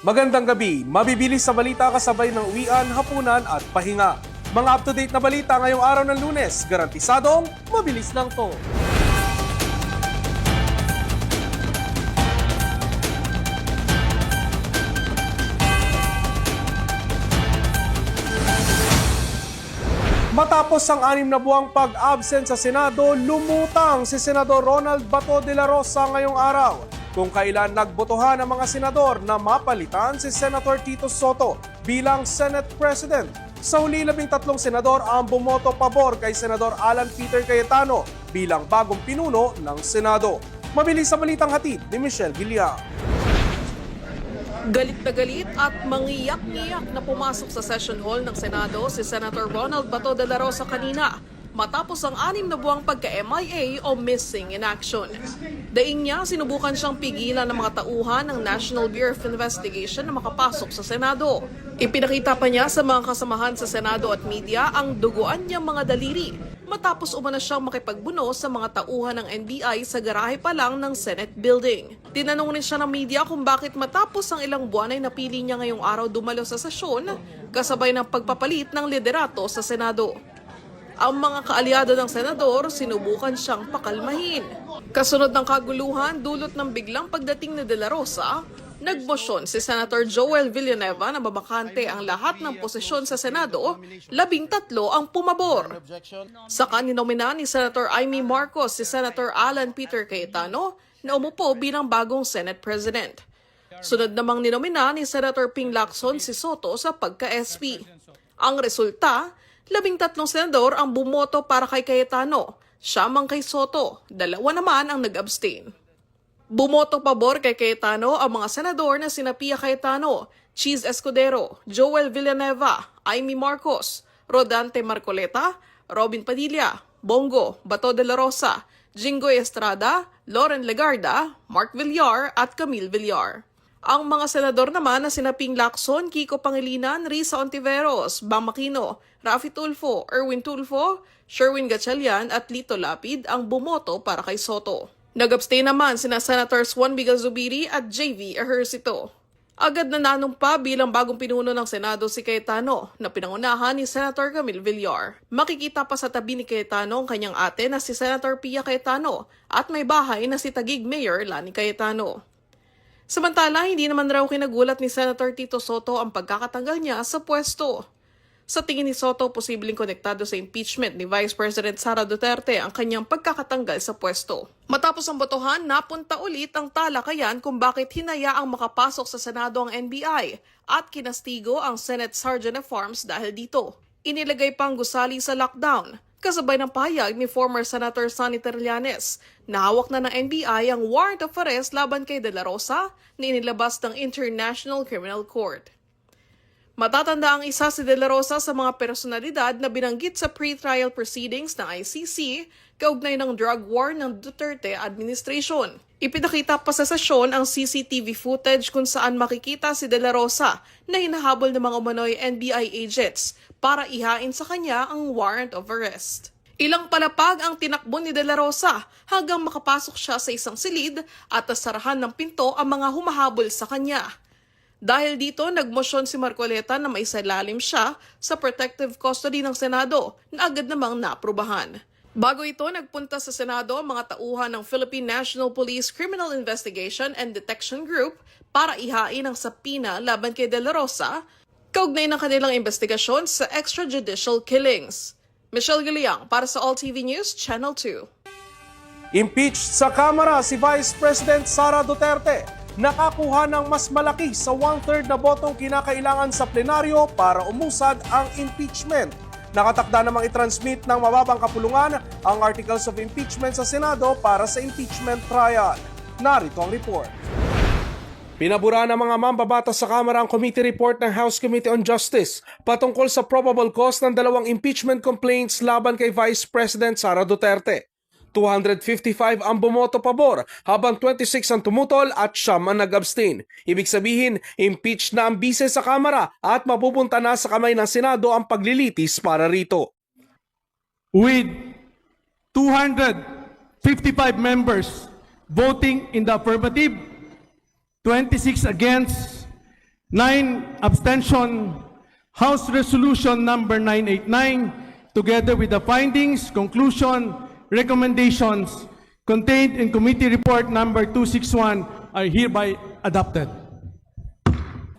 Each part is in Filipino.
Magandang gabi, mabibilis sa balita kasabay ng uwian, hapunan at pahinga. Mga up-to-date na balita ngayong araw ng Lunes, garantisadong mabilis lang to. Matapos ang 6 na buwang pag-absent sa Senado, lumutang si Senador Ronald Bato de la Rosa ngayong araw, kung kailan nagbotohan ang mga senador na mapalitan si Senator Tito Soto bilang Senate President. Sa huli, 13 senador ang bumoto pabor kay Senador Alan Peter Cayetano bilang bagong pinuno ng Senado. Mabilis sa balitang hatid ni Michelle Guilliam. Galit na galit at mangiyak-ngiyak na pumasok sa session hall ng Senado si Senator Ronald Bato de la Rosa kanina matapos ang 6 na buwang pagka-MIA o Missing in Action. Daing niya, sinubukan siyang pigilan ng mga tauhan ng National Bureau of Investigation na makapasok sa Senado. Ipinakita pa niya sa mga kasamahan sa Senado at media ang duguan niyang mga daliri matapos umano siyang makipagbuno sa mga tauhan ng NBI sa garahe pa lang ng Senate building. Tinanong rin siya ng media kung bakit matapos ang ilang buwan ay napili niya ngayong araw dumalo sa sesyon kasabay ng pagpapalit ng liderato sa Senado. Ang mga kaalyado ng senador sinubukan siyang pakalmahin. Kasunod ng kaguluhan, dulot ng biglang pagdating ni De La Rosa, nagmosyon si Senator Joel Villanueva na babakante ang lahat ng posisyon sa Senado, 13 ang pumabor. Saka ninomina ni Senator Amy Marcos si Senator Alan Peter Cayetano na umupo bilang bagong Senate President. Sunod namang ninomina ni Senator Ping Lacson si Soto sa pagka-SP. Ang resulta, 13 senador ang bumoto para kay Cayetano, 7 kay Soto, 2 naman ang nag-abstain. Bumoto pabor kay Cayetano ang mga senador na sina Pia Cayetano, Cheese Escudero, Joel Villanueva, Amy Marcos, Rodante Marcoleta, Robin Padilla, Bongo, Bato de la Rosa, Jinggoy Estrada, Loren Legarda, Mark Villar at Camille Villar. Ang mga senador naman na sina Ping Lacson, Kiko Pangilinan, Risa Ontiveros, Bam Aquino, Raffy Tulfo, Erwin Tulfo, Sherwin Gatchalian at Lito Lapid ang bumoto para kay Soto. Nag-abstain naman sina Senators Juan Miguel Zubiri at JV Ejercito. Agad na nanumpa bilang bagong pinuno ng Senado si Cayetano na pinangunahan ni Senator Camille Villar. Makikita pa sa tabi ni Cayetano ang kanyang ate na si Senator Pia Cayetano at may bahay na si Taguig Mayor Lani Cayetano. Samantala, hindi naman raw kinagulat ni Senator Tito Soto ang pagkakatanggal niya sa pwesto. Sa tingin ni Soto, posibleng konektado sa impeachment ni Vice President Sara Duterte ang kanyang pagkakatanggal sa pwesto. Matapos ang botohan, napunta ulit ang talakayan kung bakit hinayaang makapasok sa Senado ang NBI at kinastigo ang Senate Sergeant of Arms dahil dito. Inilagay pang gusali sa lockdown, kasabay ng pahayag ni former Senator Sonny Trillanes na hawak na ng NBI ang warrant of arrest laban kay De La Rosa na inilabas ng International Criminal Court. Matatanda ang isa si De La Rosa sa mga personalidad na binanggit sa pre-trial proceedings ng ICC kaugnay ng drug war ng Duterte administration. Ipinakita pa sa sesyon ang CCTV footage kung saan makikita si De La Rosa na hinahabol ng mga umano'y NBI agents para ihain sa kanya ang warrant of arrest. Ilang palapag ang tinakbo ni De La Rosa hanggang makapasok siya sa isang silid at nasarahan ng pinto ang mga humahabol sa kanya. Dahil dito, nagmosyon si Marcoleta na maisalalim siya sa protective custody ng Senado na agad namang naaprubahan. Bago ito, nagpunta sa Senado ang mga tauhan ng Philippine National Police Criminal Investigation and Detection Group para ihain ang sapina laban kay De La Rosa kaugnay ng kanilang investigasyon sa extrajudicial killings. Michelle Guilliam para sa All TV News, Channel 2. Impeached sa Kamara si Vice President Sara Duterte. Nakakuha ng mas malaki sa 1/3 na botong kinakailangan sa plenaryo para umusad ang impeachment. Nakatakda namang i-transmit ng mababang kapulungan ang articles of impeachment sa Senado para sa impeachment trial. Narito ang report. Pinabura ng mga mambabatas sa Kamara ang committee report ng House Committee on Justice patungkol sa probable cause ng 2 impeachment complaints laban kay Vice President Sara Duterte. 255 ang bumoto pabor habang 26 ang tumutol at 9 ang nag-abstain. Ibig sabihin, impeached na ang bise sa Kamara at mapupunta na sa kamay ng Senado ang paglilitis para rito. With 255 members voting in the affirmative, 26 against, 9 abstention. House Resolution number 989, together with the findings, conclusion, recommendations contained in Committee Report number 261 are hereby adopted.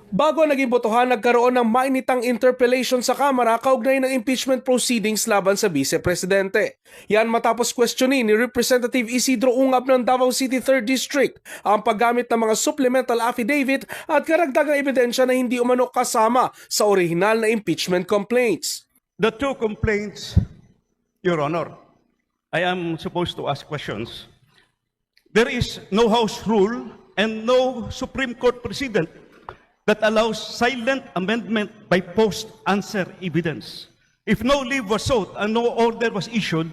Bago naging botohan, nagkaroon ng mainitang interpellation sa Kamara kaugnay ng impeachment proceedings laban sa Vice Presidente. Yan matapos questionin ni Representative Isidro Ungab ng Davao City 3rd District ang paggamit ng mga supplemental affidavit at karagdagang ebidensya na hindi umano kasama sa orihinal na impeachment complaints. The two complaints, Your Honor, I am supposed to ask questions. There is no House rule and no Supreme Court precedent that allows silent amendment by post-answer evidence. If no leave was sought and no order was issued,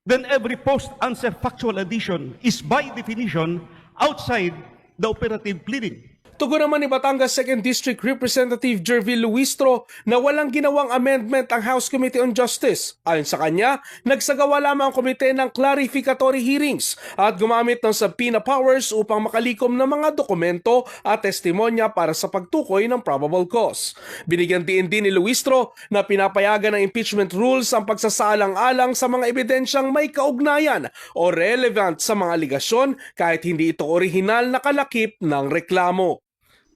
then every post-answer factual addition is by definition outside the operative pleading. Tugon naman ni Batangas 2nd District Representative Jervil Luistro na walang ginawang amendment ang House Committee on Justice. Ayon sa kanya, nagsagawa lamang ang komite ng clarificatory hearings at gumamit ng subpoena powers upang makalikom ng mga dokumento at testimonya para sa pagtukoy ng probable cause. Binigyan din ni Luistro na pinapayagan ng impeachment rules ang pagsasaalang-alang sa mga ebidensyang may kaugnayan o relevant sa mga aligasyon kahit hindi ito orihinal na kalakip ng reklamo.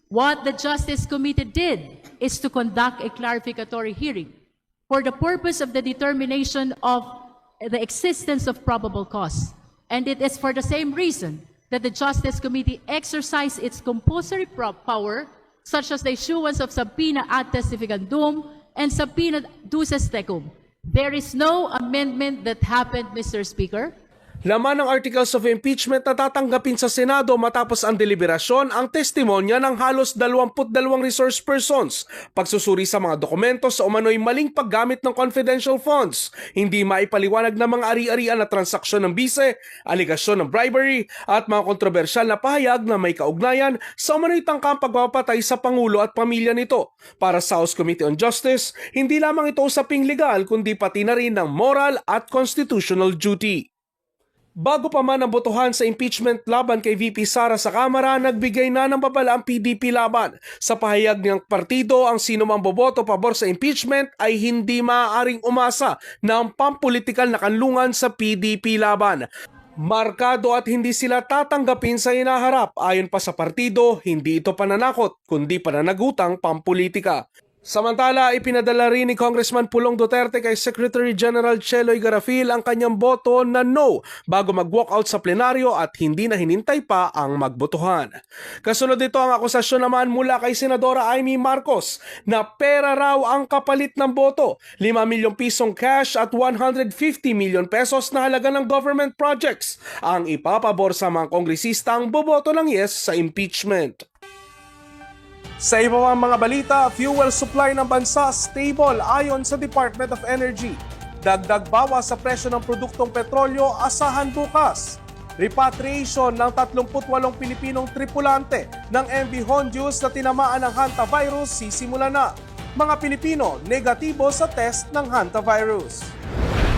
What the Justice Committee did is to conduct a clarificatory hearing for the purpose of the determination of the existence of probable cause. And it is for the same reason that the Justice Committee exercised its compulsory power, such as the issuance of subpoena ad testificandum and subpoena duces tecum. There is no amendment that happened, Mr. Speaker. Laman ng articles of impeachment na tatanggapin sa Senado matapos ang deliberasyon ang testimonya ng halos 22 resource persons, pagsusuri sa mga dokumento sa umano'y maling paggamit ng confidential funds, hindi maipaliwanag ng mga ari-arian na transaksyon ng bise, aligasyon ng bribery at mga kontrobersyal na pahayag na may kaugnayan sa umano'y tangkang pagpapatay sa Pangulo at pamilya nito. Para sa House Committee on Justice, hindi lamang ito usaping legal kundi pati na rin ng moral at constitutional duty. Bago pa man ang botohan sa impeachment laban kay VP Sara sa Kamara, nagbigay na ng babala ang PDP laban. Sa pahayag ng partido, ang sino mang boboto pabor sa impeachment ay hindi maaaring umasa ng pampolitikal na kanlungan sa PDP laban. Markado at hindi sila tatanggapin sa hinaharap. Ayon pa sa partido, hindi ito pananakot, kundi pananagutang pampolitika. Samantala, ipinadala rin ni Congressman Pulong Duterte kay Secretary General Cheloy Garafil ang kanyang boto na no bago mag-walkout sa plenaryo at hindi na hinintay pa ang magbotohan. Kasunod dito ang akusasyon naman mula kay Senadora Amy Marcos na pera raw ang kapalit ng boto, 5 milyong pisong cash at 150 milyon pesos na halaga ng government projects ang ipapabor sa mga kongresista ang boboto ng yes sa impeachment. Sa iba pang mga balita, fuel supply ng bansa stable ayon sa Department of Energy. Dagdag bawas sa presyo ng produktong petrolyo asahan bukas. Repatriation ng 38 Pilipinong tripulante ng MV Hondius na tinamaan ng hantavirus sisimula na. Mga Pilipino negatibo sa test ng hantavirus.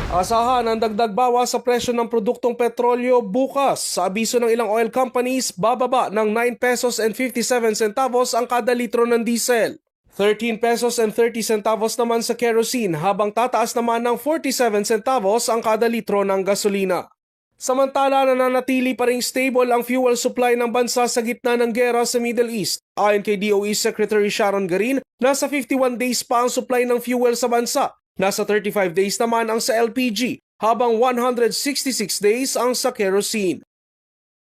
Asahan ang dagdag bawas sa presyo ng produktong petrolyo bukas. Sa abiso ng ilang oil companies, bababa ng 9 pesos and 57 centavos ang kada litro ng diesel. 13 pesos and 30 centavos naman sa kerosene habang tataas naman ng 47 centavos ang kada litro ng gasolina. Samantala, nananatili pa ring stable ang fuel supply ng bansa sa gitna ng gera sa Middle East. Ayon kay DOE Secretary Sharon Garin, nasa 51 days pa ang supply ng fuel sa bansa. Nasa 35 days naman ang sa LPG, habang 166 days ang sa kerosene.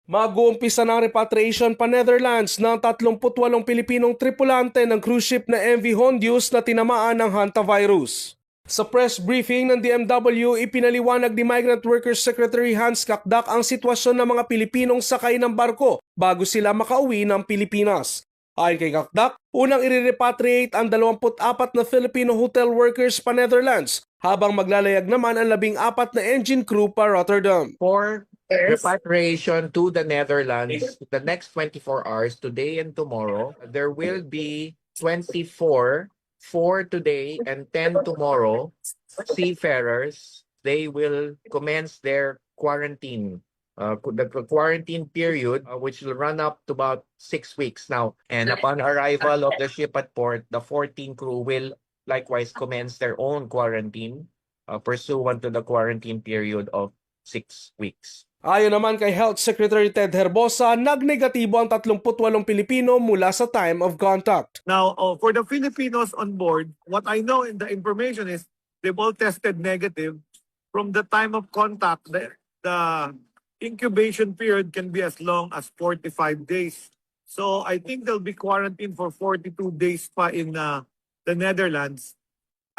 Mag-uumpisa ng repatriation pa Netherlands ng 38 Pilipinong tripulante ng cruise ship na MV Hondius na tinamaan ng hantavirus. Sa press briefing ng DMW, ipinaliwanag ni Migrant Workers Secretary Hans Kakdak ang sitwasyon ng mga Pilipinong sakay ng barko bago sila makauwi ng Pilipinas. Ayon kay Kakdak, unang i-repatriate ang 24 na Filipino hotel workers pa Netherlands, habang maglalayag naman ang 14 na engine crew pa Rotterdam. For repatriation to the Netherlands, the next 24 hours, today and tomorrow, there will be 24, 4 today and 10 tomorrow, seafarers. They will commence their quarantine The quarantine period, which will run up to about 6 weeks now. And upon arrival of the ship at port, the 14 crew will likewise commence their own quarantine pursuant to the quarantine period of 6 weeks. Ayon naman kay Health Secretary Ted Herbosa, nagnegatibo ang 38 Pilipino mula sa time of contact. Now, for the Filipinos on board, what I know in the information is they've all tested negative. From the time of contact, the incubation period can be as long as 45 days. So I think they'll be quarantined for 42 days pa in the Netherlands.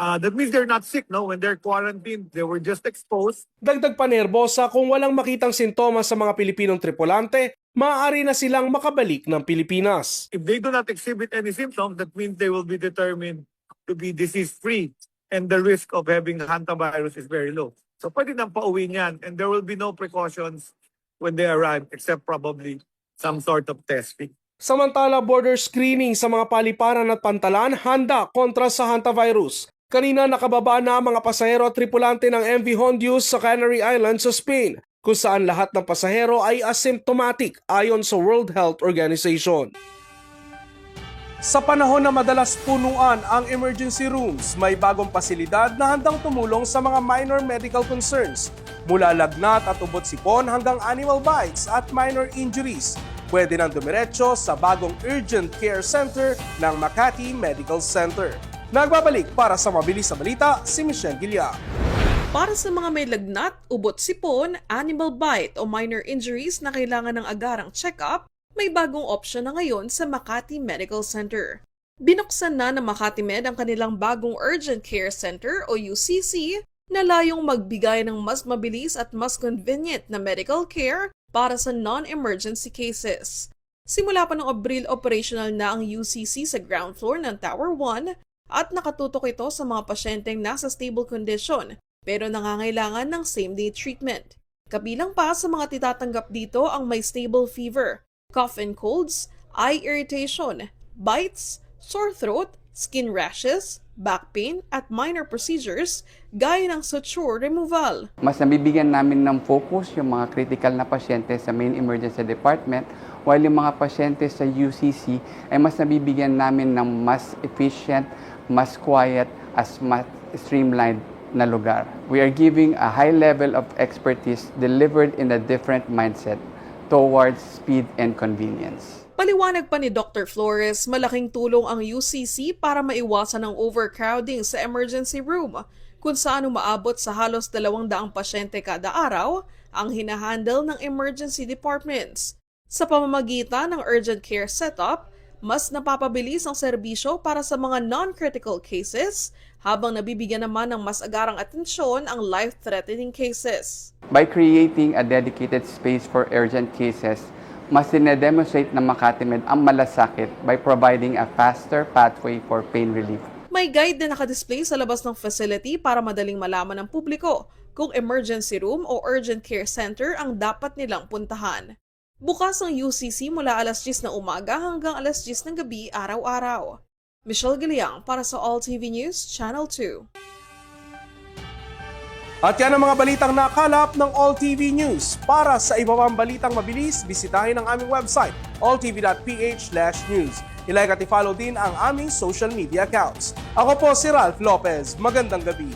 That means they're not sick, no? When they're quarantined, they were just exposed. Dagdag pa ni Herbosa, kung walang makitang sintomas sa mga Pilipinong tripulante, maaari na silang makabalik ng Pilipinas. If they do not exhibit any symptoms, that means they will be determined to be disease-free, and the risk of having hantavirus is very low. So pwede nang pauwi niyan, and there will be no precautions when they arrive except probably some sort of testing. Samantala, border screening sa mga paliparan at pantalan handa kontra sa hantavirus. Kanina nakababa na ang mga pasahero at tripulante ng MV Hondius sa Canary Islands sa Spain, kung saan lahat ng pasahero ay asymptomatic ayon sa World Health Organization. Sa panahon na madalas punuan ang emergency rooms, may bagong pasilidad na handang tumulong sa mga minor medical concerns. Mula lagnat at ubot-sipon hanggang animal bites at minor injuries, pwede nang dumiretso sa bagong Urgent Care Center ng Makati Medical Center. Nagbabalik para sa mabilis na balita, si Michelle Guillar. Para sa mga may lagnat, ubot-sipon, animal bite o minor injuries na kailangan ng agarang check-up, may bagong opsyon na ngayon sa Makati Medical Center. Binuksan na ng Makati Med ang kanilang bagong Urgent Care Center o UCC na layong magbigay ng mas mabilis at mas convenient na medical care para sa non-emergency cases. Simula pa noong Abril, operational na ang UCC sa ground floor ng Tower 1 at nakatutok ito sa mga pasyenteng nasa stable condition pero nangangailangan ng same-day treatment. Kabilang pa sa mga titatanggap dito ang may stable fever, cough and colds, eye irritation, bites, sore throat, skin rashes, back pain at minor procedures gaya ng suture removal. Mas nabibigyan namin ng focus yung mga critical na pasyente sa main emergency department, while yung mga pasyente sa UCC ay mas nabibigyan namin ng mas efficient, mas quiet, as mas streamlined na lugar. We are giving a high level of expertise delivered in a different mindset towards speed and convenience. Paliwanag pa ni Dr. Flores, malaking tulong ang UCC para maiwasan ang overcrowding sa emergency room, kung saan umaabot sa halos 200 pasyente kada araw ang hinahandle ng emergency departments. Sa pamamagitan ng urgent care setup, mas napapabilis ang serbisyo para sa mga non-critical cases habang nabibigyan naman ng mas agarang atensyon ang life-threatening cases. By creating a dedicated space for urgent cases, mas dinedemonstrate ng Makati Med ang malasakit by providing a faster pathway for pain relief. May guide na nakadisplay sa labas ng facility para madaling malaman ng publiko kung emergency room o urgent care center ang dapat nilang puntahan. Bukas ang UCC mula alas 10 na umaga hanggang alas 10 ng gabi araw-araw. Michelle Guillar para sa All TV News, Channel 2. At yan ang mga balitang nakalap ng All TV News. Para sa iba pang balitang mabilis, bisitahin ang aming website, alltv.ph/news. I-like at i-follow din ang aming social media accounts. Ako po si Ralph Lopez. Magandang gabi.